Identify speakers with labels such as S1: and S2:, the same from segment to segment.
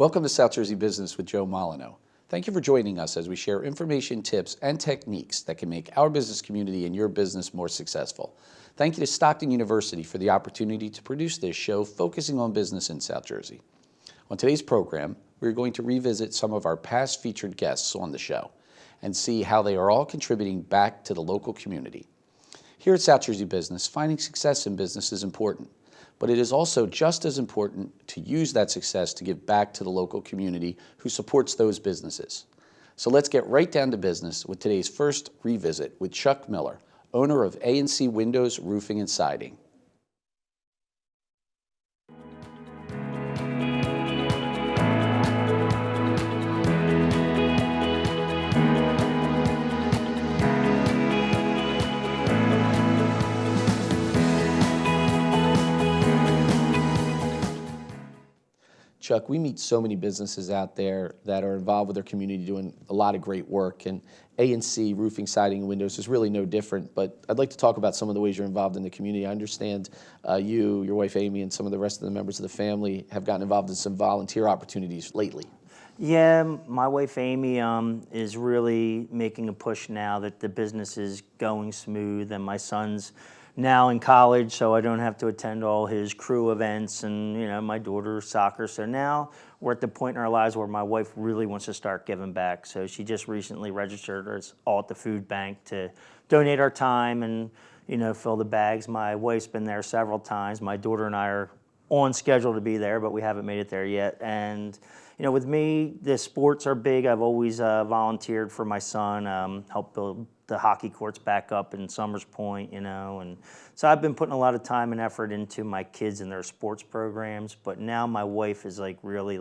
S1: Welcome to South Jersey Business with Joe Molineaux. Thank you for joining us as we share information, tips, and techniques that can make our business community and your business more successful. Thank you to Stockton University for the opportunity to produce this show focusing on business in South Jersey. On today's program, we're going to revisit some of our past featured guests on the show and see how they are all contributing back to the local community. Here at South Jersey Business, finding success in business is important, but it is also just as important to use that success to give back to the local community who supports those businesses. So let's get right down to business with today's first revisit with Chuck Miller, owner of A&C Windows, Roofing and Siding. Chuck, we meet so many businesses out there that are involved with their community doing a lot of great work, and A&C, Roofing, Siding, and Windows is really no different, but I'd like to talk about some of the ways you're involved in the community. I understand you, your wife Amy, and some of the rest of the members of the family have gotten involved in some volunteer opportunities lately.
S2: Yeah, my wife Amy is really making a push now that the business is going smooth, and my son's now in college, so I don't have to attend all his crew events and, my daughter's soccer. So now we're at the point in our lives where my wife really wants to start giving back. So she just recently registered us all at the food bank to donate our time and, fill the bags. My wife's been there several times. My daughter and I are on schedule to be there, but we haven't made it there yet. And, with me, the sports are big. I've always volunteered for my son, helped build the hockey courts back up in Summers Point, and so I've been putting a lot of time and effort into my kids and their sports programs, but now my wife is really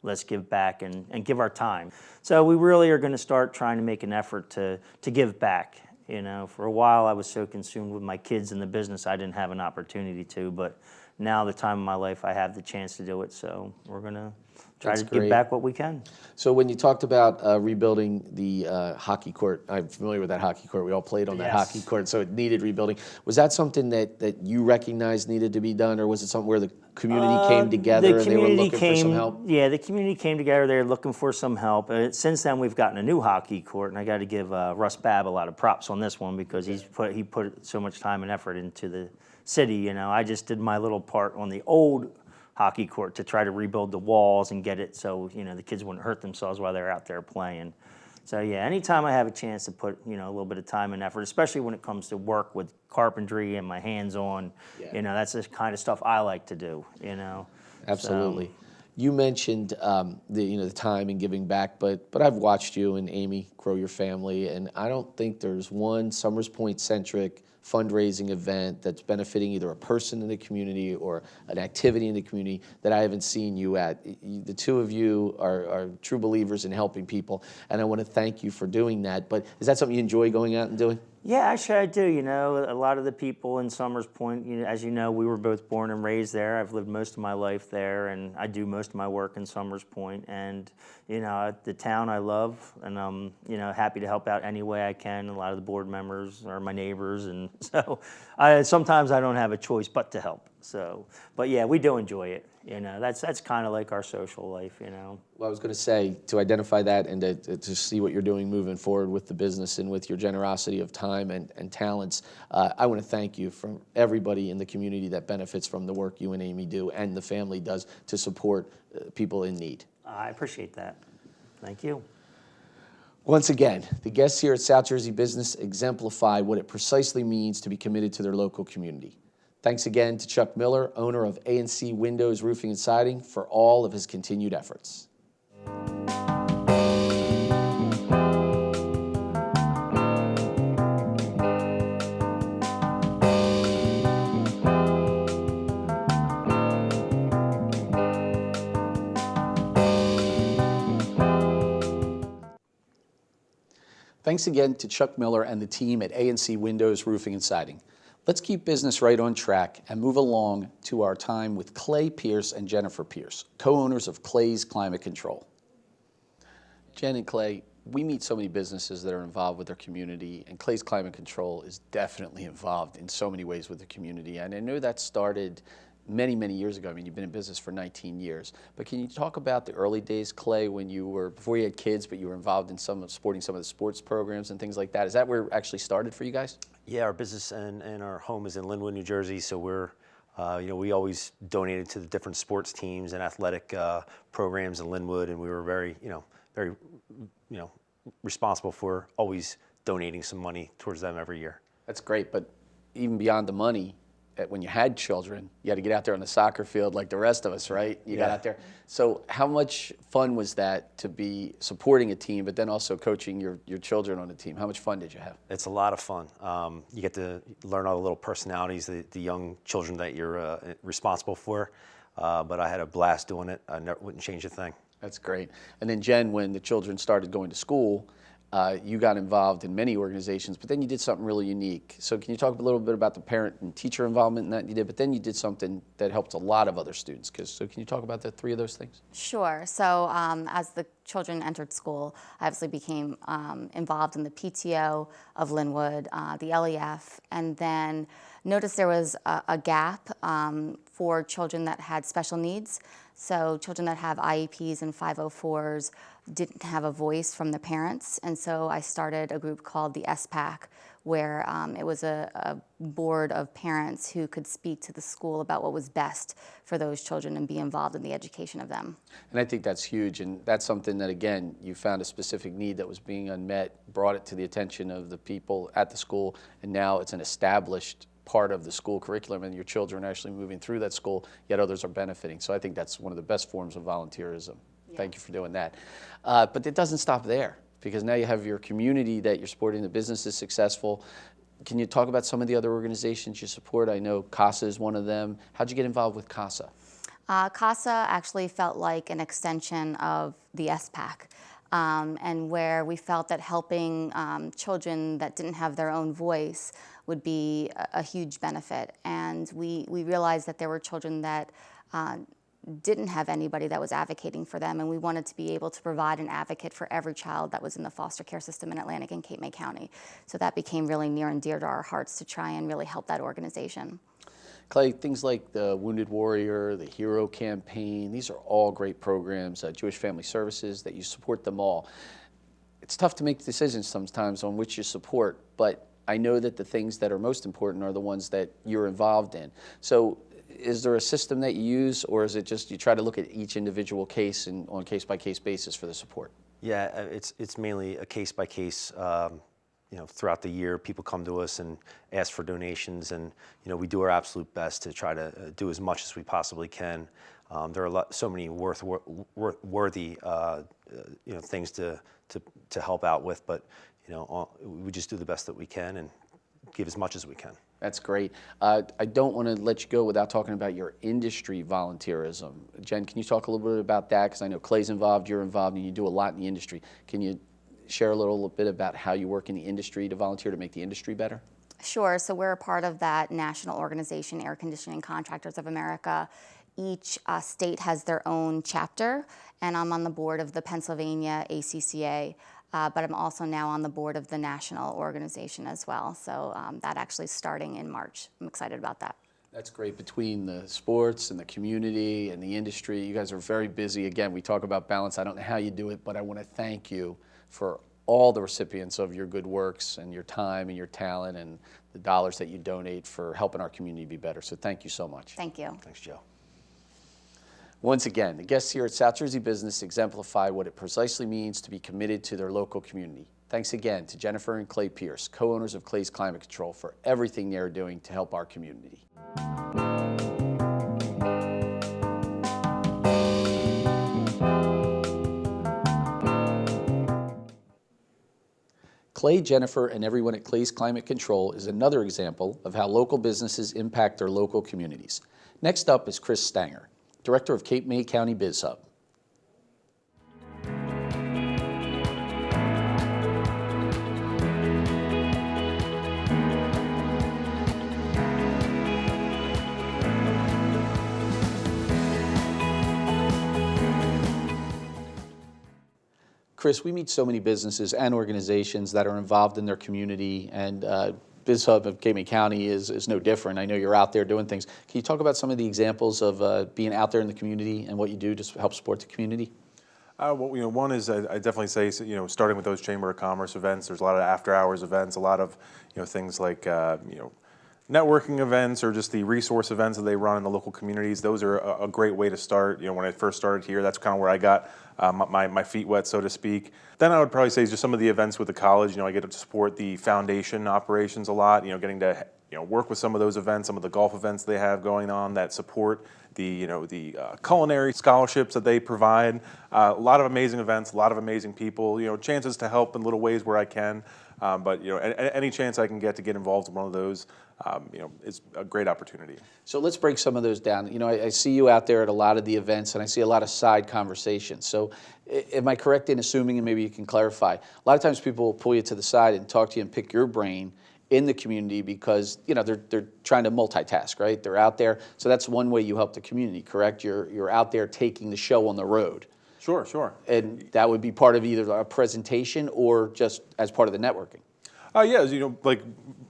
S2: let's give back and give our time. So we really are going to start trying to make an effort to give back. For a while I was so consumed with my kids and the business I didn't have an opportunity to, but now the time of my life I have the chance to do it, so we're going to try to give back what we can.
S1: So when you talked about rebuilding the hockey court, I'm familiar with that hockey court. We all played on that hockey court, so it needed rebuilding. Was that something that you recognized needed to be done, or was it something where the community came together and they were looking for some help?
S2: Yeah, the community came together. They were looking for some help. Since then, we've gotten a new hockey court, and I got to give Russ Babb a lot of props on this one because he put so much time and effort into the city. I just did my little part on the old hockey court to try to rebuild the walls and get it so the kids wouldn't hurt themselves while they're out there playing. So yeah, anytime I have a chance to put a little bit of time and effort, especially when it comes to work with carpentry and my hands on, that's the kind of stuff I like to do.
S1: Absolutely. So, you mentioned the time and giving back, but I've watched you and Amy grow your family, and I don't think there's one Summers Point centric fundraising event that's benefiting either a person in the community or an activity in the community that I haven't seen you at. The two of you are true believers in helping people, and I want to thank you for doing that. But is that something you enjoy going out and doing?
S2: Yeah, actually I do. A lot of the people in Summers Point, as you know, we were both born and raised there. I've lived most of my life there, and I do most of my work in Summers Point. And, the town I love, and I'm, happy to help out any way I can. A lot of the board members are my neighbors, and so sometimes I don't have a choice but to help. So, but yeah, we do enjoy it. That's kind of like our social life.
S1: Well, I was going to say, to identify that and to see what you're doing moving forward with the business and with your generosity of time and talents, I want to thank you from everybody in the community that benefits from the work you and Amy do and the family does to support people in need.
S2: I appreciate that. Thank you.
S1: Once again, the guests here at South Jersey Business exemplify what it precisely means to be committed to their local community. Thanks again to Chuck Miller, owner of A&C Windows, Roofing and Siding, for all of his continued efforts. Thanks again to Chuck Miller and the team at A&C Windows, Roofing and Siding. Let's keep business right on track and move along to our time with Clay Pierce and Jennifer Pierce, co-owners of Clay's Climate Control. Jen and Clay, we meet so many businesses that are involved with their community, and Clay's Climate Control is definitely involved in so many ways with the community. And I know that started many, many years ago. I mean, you've been in business for 19 years. But can you talk about the early days, Clay, when you were, before you had kids, but you were involved in supporting some of the sports programs and things like that? Is that where it actually started for you guys?
S3: Yeah, our business and our home is in Linwood, New Jersey, so we're, we always donated to the different sports teams and athletic programs in Linwood, and we were very, very, responsible for always donating some money towards them every year.
S1: That's great, but even beyond the money, when you had children, you had to get out there on the soccer field like the rest of us, right? You got out there. So how much fun was that to be supporting a team, but then also coaching your children on the team? How much fun did you have?
S3: It's a lot of fun. You get to learn all the little personalities, the young children that you're responsible for. But I had a blast doing it. I wouldn't change a thing.
S1: That's great. And then Jen, when the children started going to school, you got involved in many organizations, but then you did something really unique. So can you talk a little bit about the parent and teacher involvement in that you did, but then you did something that helped a lot of other students. So can you talk about the three of those things?
S4: Sure. So as the children entered school, I obviously became involved in the PTO of Linwood, the LEF, and then noticed there was a gap for children that had special needs. So children that have IEPs and 504s didn't have a voice from the parents, and so I started a group called the SPAC, where it was a board of parents who could speak to the school about what was best for those children and be involved in the education of them.
S1: And I think that's huge, and that's something that, again, you found a specific need that was being unmet, brought it to the attention of the people at the school, and now it's an established part of the school curriculum, and your children are actually moving through that school, yet others are benefiting. So I think that's one of the best forms of volunteerism. Yeah. Thank you for doing that. But it doesn't stop there, because now you have your community that you're supporting, the business is successful. Can you talk about some of the other organizations you support? I know CASA is one of them. How'd you get involved with CASA?
S4: CASA actually felt like an extension of the SPAC. And where we felt that helping children that didn't have their own voice would be a huge benefit. And we realized that there were children that didn't have anybody that was advocating for them, and we wanted to be able to provide an advocate for every child that was in the foster care system in Atlantic and Cape May County. So that became really near and dear to our hearts to try and really help that organization.
S1: Clay, things like the Wounded Warrior, the Hero Campaign, these are all great programs, Jewish Family Services, that you support them all. It's tough to make decisions sometimes on which you support, but I know that the things that are most important are the ones that you're involved in. So is there a system that you use, or is it just you try to look at each individual case and on case-by-case basis for the support?
S3: Yeah, it's mainly a case-by-case. Throughout the year, people come to us and ask for donations, and we do our absolute best to try to do as much as we possibly can. There are so many worthy things to help out with, but we just do the best that we can and give as much as we can.
S1: That's great. I don't want to let you go without talking about your industry volunteerism. Jen, can you talk a little bit about that? Because I know Clay's involved, you're involved, and you do a lot in the industry. Can you share a little bit about how you work in the industry to volunteer to make the industry better?
S4: Sure. So we're a part of that national organization, Air Conditioning Contractors of America. Each state has their own chapter, and I'm on the board of the Pennsylvania ACCA, but I'm also now on the board of the national organization as well. So that actually is starting in March. I'm excited about that.
S1: That's great. Between the sports and the community and the industry, you guys are very busy. Again, we talk about balance. I don't know how you do it, but I want to thank you for all the recipients of your good works and your time and your talent and the dollars that you donate for helping our community be better. So thank you so much.
S4: Thank you.
S3: Thanks, Joe.
S1: Once again, the guests here at South Jersey Business exemplify what it precisely means to be committed to their local community. Thanks again to Jennifer and Clay Pierce, co-owners of Clay's Climate Control, for everything they're doing to help our community. Clay, Jennifer, and everyone at Clay's Climate Control is another example of how local businesses impact their local communities. Next up is Chris Stanger, Director of Cape May County Biz Hub. Chris, we meet so many businesses and organizations that are involved in their community, and Biz Hub of Cape May County is no different. I know you're out there doing things. Can you talk about some of the examples of being out there in the community and what you do to help support the community?
S5: Well, one is I definitely say, starting with those Chamber of Commerce events. There's a lot of after-hours events, a lot of things like networking events or just the resource events that they run in the local communities. Those are a great way to start. When I first started here, that's kind of where I got my feet wet, so to speak. Then I would probably say just some of the events with the college. I get to support the foundation operations a lot. Getting to work with some of those events, some of the golf events they have going on that support the culinary scholarships that they provide. A lot of amazing events, a lot of amazing people. Chances to help in little ways where I can. But any chance I can get to get involved in one of those, is a great opportunity.
S1: So let's break some of those down. I see you out there at a lot of the events, and I see a lot of side conversations. So am I correct in assuming, and maybe you can clarify, a lot of times people will pull you to the side and talk to you and pick your brain in the community because they're trying to multitask, right? They're out there. So that's one way you help the community, correct? You're out there taking the show on the road.
S5: Sure.
S1: And that would be part of either a presentation or just as part of the networking.
S5: Yeah, like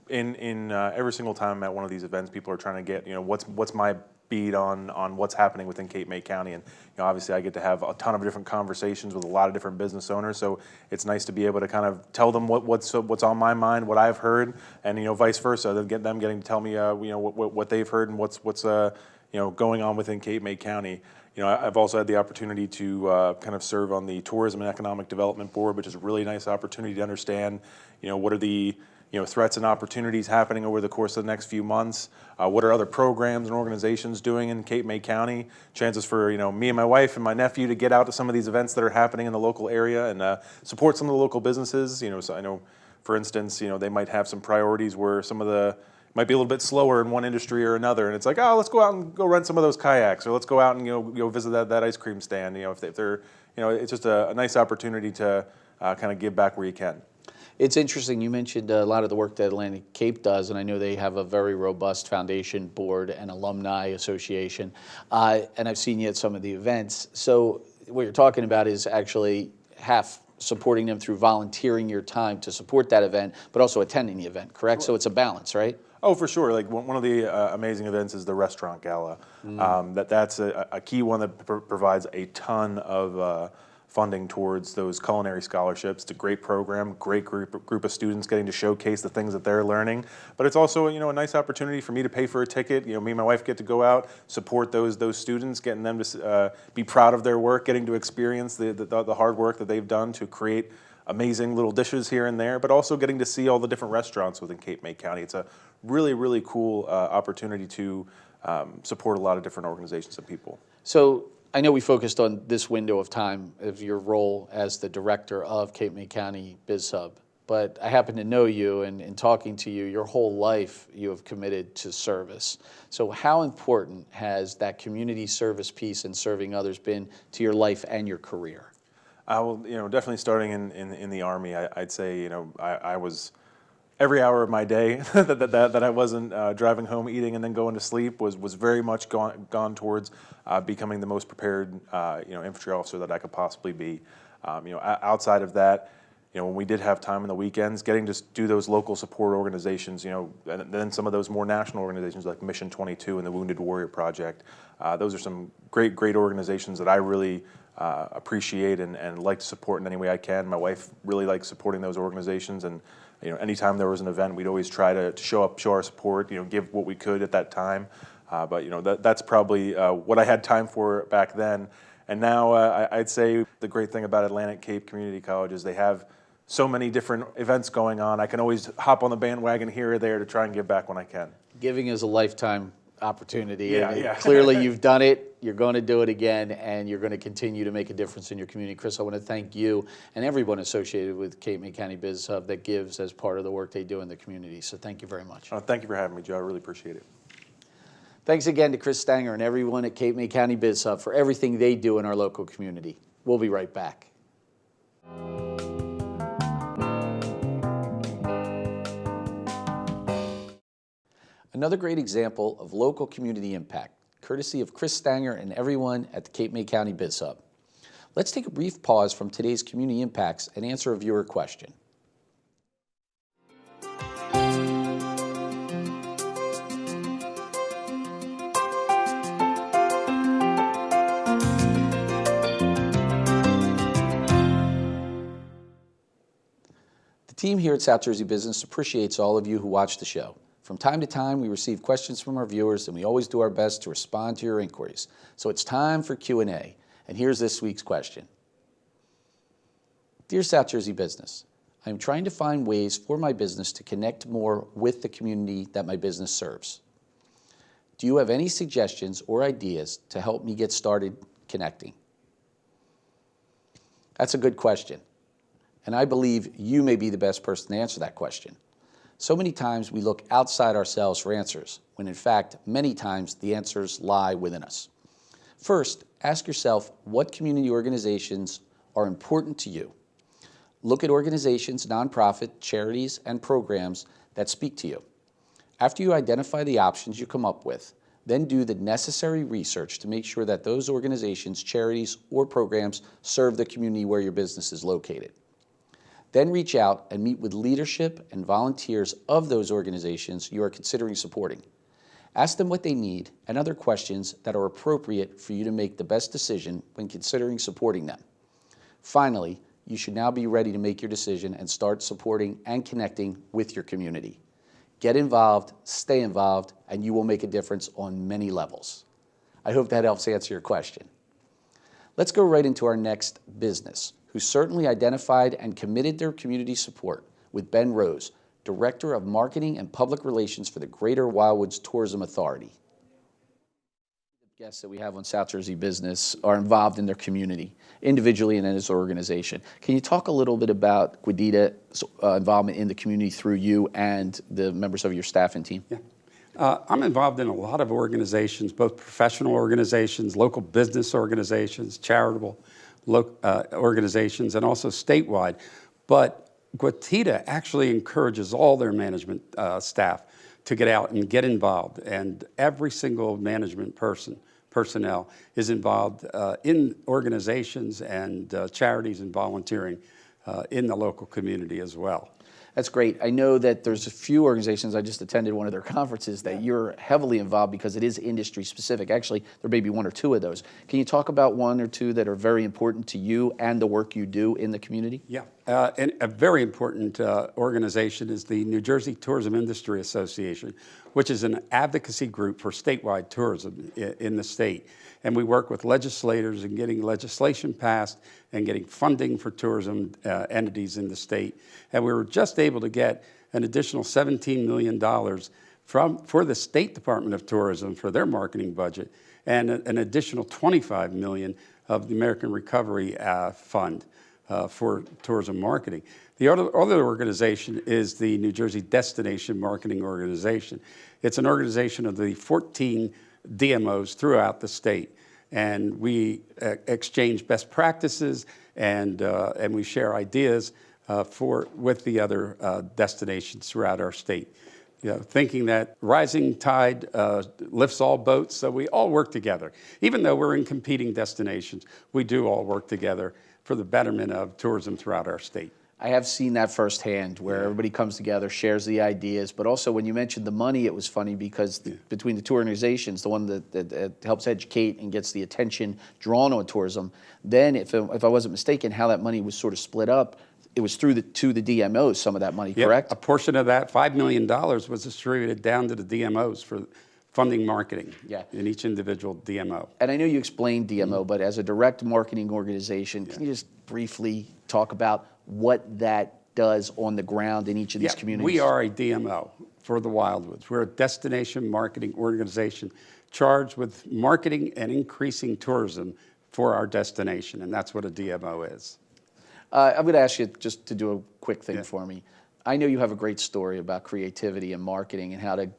S5: in every single time I'm at one of these events, people are trying to get, what's my beat on what's happening within Cape May County, and obviously I get to have a ton of different conversations with a lot of different business owners. So it's nice to be able to kind of tell them what's on my mind, what I've heard, and vice versa. Then get them getting to tell me what they've heard and what's going on within Cape May County. I've also had the opportunity to kind of serve on the Tourism and Economic Development Board, which is a really nice opportunity to understand, what are the threats and opportunities happening over the course of the next few months. What are other programs and organizations doing in Cape May County? Chances for me and my wife and my nephew to get out to some of these events that are happening in the local area and support some of the local businesses. So I know, for instance, they might have some priorities where some of the might be a little bit slower in one industry or another, and it's like, oh, let's go out and go rent some of those kayaks, or let's go out and go visit that ice cream stand. If they're it's just a nice opportunity to kind of give back where you can.
S1: It's interesting. You mentioned a lot of the work that Atlantic Cape does, and I know they have a very robust foundation board and alumni association, and I've seen you at some of the events. So what you're talking about is actually half supporting them through volunteering your time to support that event, but also attending the event, correct? So it's a balance, right?
S5: Oh, for sure. Like one of the amazing events is the restaurant gala. That's a key one that provides a ton of funding towards those culinary scholarships. It's a great program, great group of students getting to showcase the things that they're learning. But it's also a nice opportunity for me to pay for a ticket. Me and my wife get to go out, support those students, getting them to be proud of their work, getting to experience the hard work that they've done to create amazing little dishes here and there, but also getting to see all the different restaurants within Cape May County. It's a really, really cool opportunity to support a lot of different organizations and people.
S1: So I know we focused on this window of time of your role as the director of Cape May County Biz Hub, but I happen to know you, and in talking to you, your whole life you have committed to service. So how important has that community service piece and serving others been to your life and your career?
S5: Well, definitely starting in the Army, I'd say, I was every hour of my day that I wasn't driving home, eating, and then going to sleep was very much gone towards becoming the most prepared, infantry officer that I could possibly be. Outside of that, when we did have time on the weekends, getting to do those local support organizations, and then some of those more national organizations like Mission 22 and the Wounded Warrior Project. Those are some great organizations that I really appreciate and like to support in any way I can. My wife really likes supporting those organizations, and anytime there was an event, we'd always try to show our support, give what we could at that time. But that's probably what I had time for back then. And now I'd say the great thing about Atlantic Cape Community College is they have so many different events going on. I can always hop on the bandwagon here or there to try and give back when I can.
S1: Giving is a lifetime opportunity.
S5: Yeah.
S1: Clearly you've done it, you're going to do it again, and you're going to continue to make a difference in your community. Chris, I want to thank you and everyone associated with Cape May County Biz Hub that gives as part of the work they do in the community. So thank you very much.
S5: Thank you for having me, Joe. I really appreciate it.
S1: Thanks again to Chris Stanger and everyone at Cape May County Biz Hub for everything they do in our local community. We'll be right back. Another great example of local community impact, courtesy of Chris Stanger and everyone at the Cape May County Biz Hub. Let's take a brief pause from today's community impacts and answer a viewer question. team here at South Jersey Business appreciates all of you who watch the show. From time to time, we receive questions from our viewers, and we always do our best to respond to your inquiries. So it's time for Q&A, and here's this week's question. Dear South Jersey Business, I am trying to find ways for my business to connect more with the community that my business serves. Do you have any suggestions or ideas to help me get started connecting? That's a good question, and I believe you may be the best person to answer that question. So many times we look outside ourselves for answers, when in fact, many times the answers lie within us. First, ask yourself what community organizations are important to you. Look at organizations, nonprofit, charities, and programs that speak to you. After you identify the options you come up with, then do the necessary research to make sure that those organizations, charities, or programs serve the community where your business is located. Then reach out and meet with leadership and volunteers of those organizations you are considering supporting. Ask them what they need and other questions that are appropriate for you to make the best decision when considering supporting them. Finally, you should now be ready to make your decision and start supporting and connecting with your community. Get involved, stay involved, and you will make a difference on many levels. I hope that helps answer your question. Let's go right into our next business, who certainly identified and committed their community support with Ben Rose, Director of Marketing and Public Relations for the Greater Wildwoods Tourism Authority. The guests that we have on South Jersey Business are involved in their community, individually and as an organization. Can you talk a little bit about Guidita's involvement in the community through you and the members of your staff and team?
S6: Yeah. I'm involved in a lot of organizations, both professional organizations, local business organizations, charitable organizations, and also statewide. But Guidita actually encourages all their management staff to get out and get involved. And every single management personnel is involved in organizations and charities and volunteering in the local community as well.
S1: That's great. I know that there's a few organizations, I just attended one of their conferences, that you're heavily involved because it is industry specific. Actually, there may be one or two of those. Can you talk about one or two that are very important to you and the work you do in the community?
S6: Yeah, and a very important organization is the New Jersey Tourism Industry Association, which is an advocacy group for statewide tourism in the state. And we work with legislators in getting legislation passed and getting funding for tourism entities in the state. And we were just able to get an additional $17 million for the State Department of Tourism for their marketing budget, and an additional $25 million of the American Recovery Fund for tourism marketing. The other organization is the New Jersey Destination Marketing Organization. It's an organization of the 14 DMOs throughout the state, and we exchange best practices and we share ideas with the other destinations throughout our state. You know, thinking that rising tide lifts all boats, so we all work together. Even though we're in competing destinations, we do all work together for the betterment of tourism throughout our state.
S1: I have seen that firsthand, where everybody comes together, shares the ideas, but also when you mentioned the money, it was funny because between the two organizations, the one that helps educate and gets the attention drawn on tourism, then if I wasn't mistaken, how that money was sort of split up, it was to the DMOs, some of that money, correct?
S6: A portion of that, $5 million, was distributed down to the DMOs for funding marketing in each individual DMO.
S1: And I know you explained DMO, but as a direct marketing organization, can you just briefly talk about what that does on the ground in each of these communities?
S6: We are a DMO for the Wildwoods. We're a destination marketing organization charged with marketing and increasing tourism for our destination, and that's what a DMO is.
S1: I'm going to ask you just to do a quick thing for me. I know you have a great story about creativity and marketing and how to,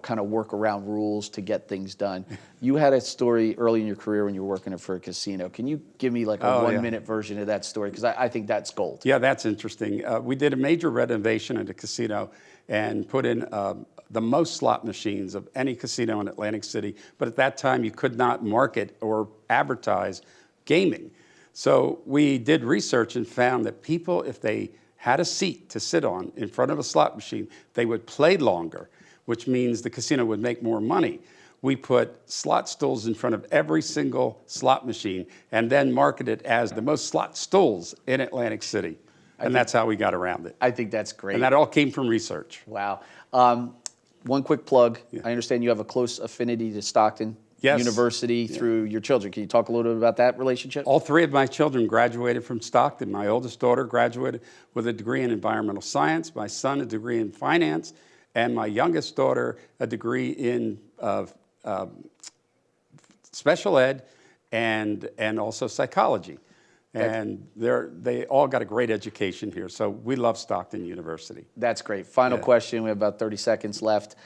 S1: kind of work around rules to get things done. You had a story early in your career when you were working for a casino. Can you give me like a one-minute version of that story? Because I think that's gold.
S6: Yeah, that's interesting. We did a major renovation at a casino and put in the most slot machines of any casino in Atlantic City. But at that time, you could not market or advertise gaming. So we did research and found that people, if they had a seat to sit on in front of a slot machine, they would play longer, which means the casino would make more money. We put slot stools in front of every single slot machine and then marketed as the most slot stools in Atlantic City. And that's how we got around it.
S1: I think that's great.
S6: And that all came from research.
S1: Wow. One quick plug. I understand you have a close affinity to Stockton
S6: Yes.
S1: University through your children. Can you talk a little bit about that relationship?
S6: All three of my children graduated from Stockton. My oldest daughter graduated with a degree in environmental science, my son a degree in finance, and my youngest daughter a degree in special ed and also psychology. And they all got a great education here. So we love Stockton University.
S1: That's great. Final question. We have about 30 seconds left.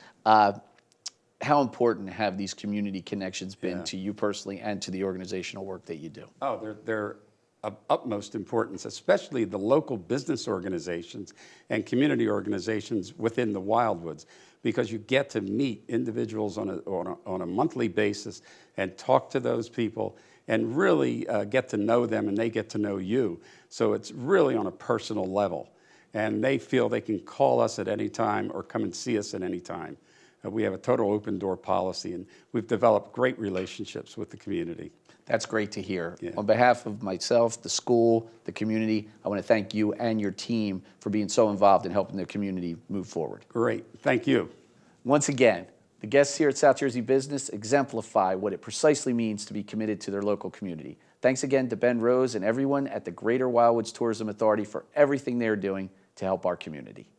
S1: How important have these community connections been to you personally and to the organizational work that you do?
S6: Oh, they're of utmost importance, especially the local business organizations and community organizations within the Wildwoods, because you get to meet individuals on a monthly basis and talk to those people and really get to know them, and they get to know you. So it's really on a personal level. And they feel they can call us at any time or come and see us at any time. We have a total open door policy, and we've developed great relationships with the community.
S1: That's great to hear.
S6: Yeah.
S1: On behalf of myself, the school, the community, I want to thank you and your team for being so involved in helping the community move forward.
S6: Great. Thank you.
S1: Once again, the guests here at South Jersey Business exemplify what it precisely means to be committed to their local community. Thanks again to Ben Rose and everyone at the Greater Wildwoods Tourism Authority for everything they're doing to help our community.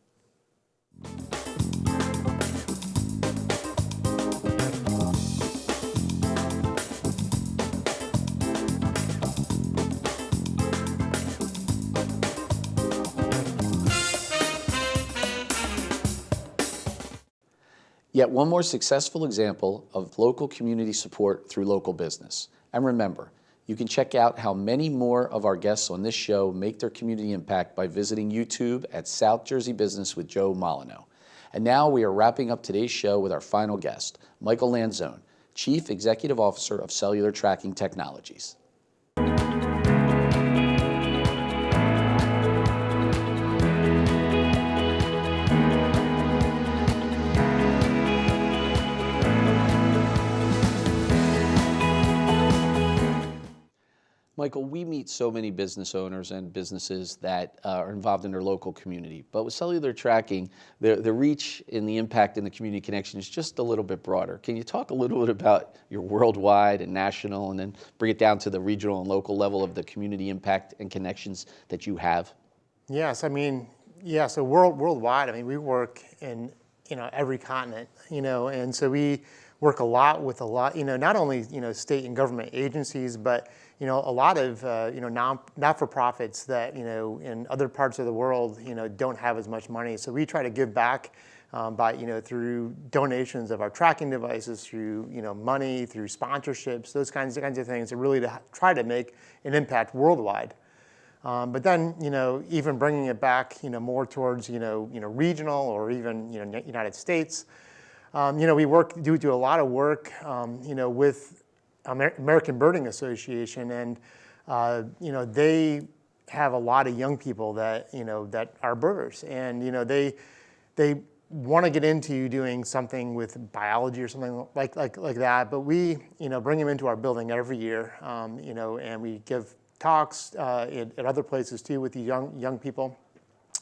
S1: Yet one more successful example of local community support through local business. And remember, you can check out how many more of our guests on this show make their community impact by visiting YouTube at South Jersey Business with Joe Molineaux. And now we are wrapping up today's show with our final guest, Michael Lanzone, Chief Executive Officer of Cellular Tracking Technologies. Michael, we meet so many business owners and businesses that are involved in their local community, but with cellular tracking, the reach and the impact and the community connection is just a little bit broader. Can you talk a little bit about your worldwide and national, and then bring it down to the regional and local level of the community impact and connections that you have?
S7: Yes, I mean, yeah, so worldwide, I mean, we work in, every continent, and so we work a lot with not only, state and government agencies, but a lot of not-for-profits that in other parts of the world don't have as much money. So we try to give back by through donations of our tracking devices, through money, through sponsorships, those kinds of things, and really to try to make an impact worldwide. But then even bringing it back more towards regional or even United States. We do a lot of work with American Birding Association, and they have a lot of young people that that are birders, and they want to get into doing something with biology or something like that. But we bring them into our building every year, and we give talks at other places too with the young people,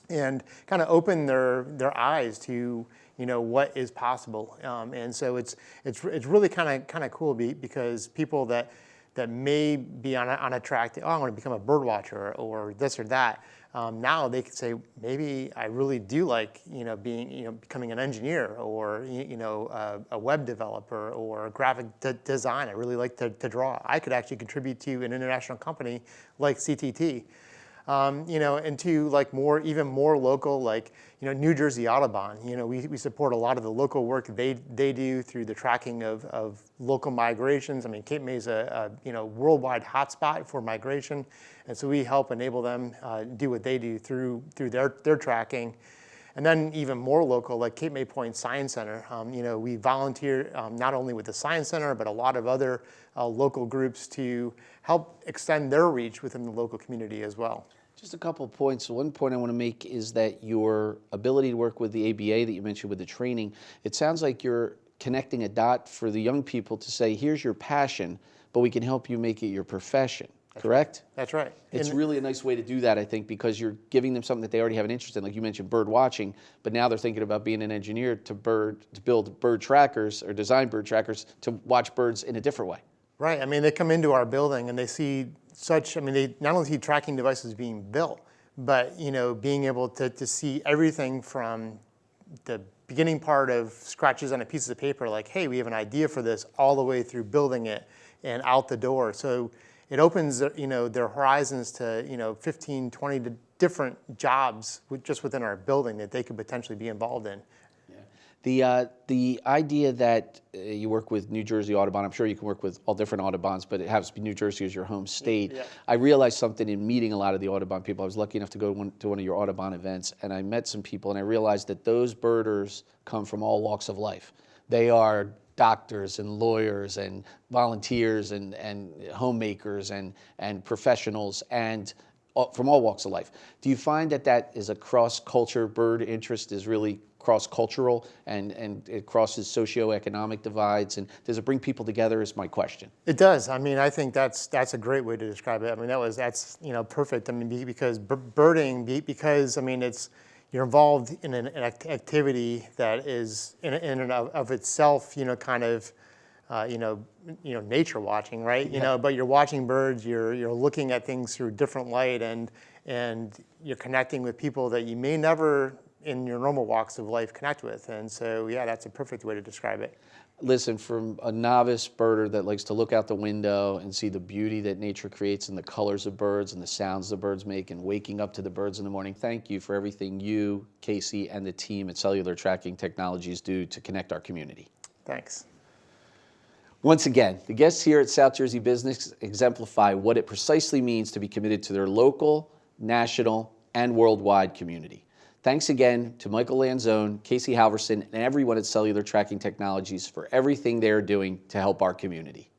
S7: and kind of open their eyes to what is possible, and so it's really kind of cool because people that may be on a track to, I want to become a bird watcher or this or that, now they can say, maybe I really do like becoming an engineer or a web developer or a graphic design. I really like to draw. I could actually contribute to an international company like CTT. And to even more local, New Jersey Audubon. We support a lot of the local work they do through the tracking of local migrations. I mean, Cape May is a worldwide hotspot for migration, and so we help enable them do what they do through their tracking. And then even more local, like Cape May Point Science Center. We volunteer not only with the Science Center, but a lot of other local groups to help extend their reach within the local community as well.
S1: Just a couple of points. One point I want to make is that your ability to work with the ABA that you mentioned with the training, it sounds like you're connecting a dot for the young people to say, here's your passion, but we can help you make it your profession. correct?
S7: That's right.
S1: It's
S7: And-
S1: really a nice way to do that, I think, because you're giving them something that they already have an interest in. Like you mentioned, bird watching, but now they're thinking about being an engineer to build bird trackers or design bird trackers to watch birds in a different way.
S7: Right. I mean, they come into our building and they see they not only see tracking devices being built, but, being able to see everything from the beginning part of scratches on a piece of paper, like, hey, we have an idea for this, all the way through building it and out the door. So it opens, their horizons to, 15, 20 different jobs just within our building that they could potentially be involved in.
S1: The idea that you work with New Jersey Audubon, I'm sure you can work with all different Audubons, but it happens to be New Jersey as your home state.
S7: Yeah.
S1: I realized something in meeting a lot of the Audubon people. I was lucky enough to go to one of your Audubon events, and I met some people, and I realized that those birders come from all walks of life. They are doctors and lawyers and volunteers and homemakers and professionals and from all walks of life. Do you find that is a cross-culture bird interest is really cross-cultural and it crosses socioeconomic divides? And does it bring people together is my question.
S7: It does. I mean, I think that's a great way to describe it. I mean, that's perfect. I mean, because birding, because I mean, you're involved in an activity that is in and of itself, kind of, nature watching, right?
S1: Yeah.
S7: But you're watching birds. You're looking at things through different light, and you're connecting with people that you may never in your normal walks of life connect with. And so, yeah, that's a perfect way to describe it.
S1: Listen, from a novice birder that likes to look out the window and see the beauty that nature creates and the colors of birds and the sounds the birds make and waking up to the birds in the morning, thank you for everything you, Casey, and the team at Cellular Tracking Technologies do to connect our community.
S7: Thanks.
S1: Once again, the guests here at South Jersey Business exemplify what it precisely means to be committed to their local, national, and worldwide community. Thanks again to Michael Lanzone, Casey Halverson, and everyone at Cellular Tracking Technologies for everything they're doing to help our community.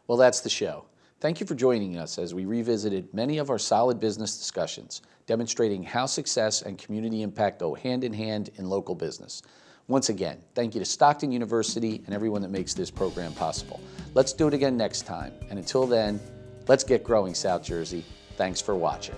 S1: Well, that's the show. Thank you for joining us as we revisited many of our solid business discussions, demonstrating how success and community impact go hand in hand in local business. Once again, thank you to Stockton University and everyone that makes this program possible. Let's do it again next time. And until then, let's get growing, South Jersey. Thanks for watching.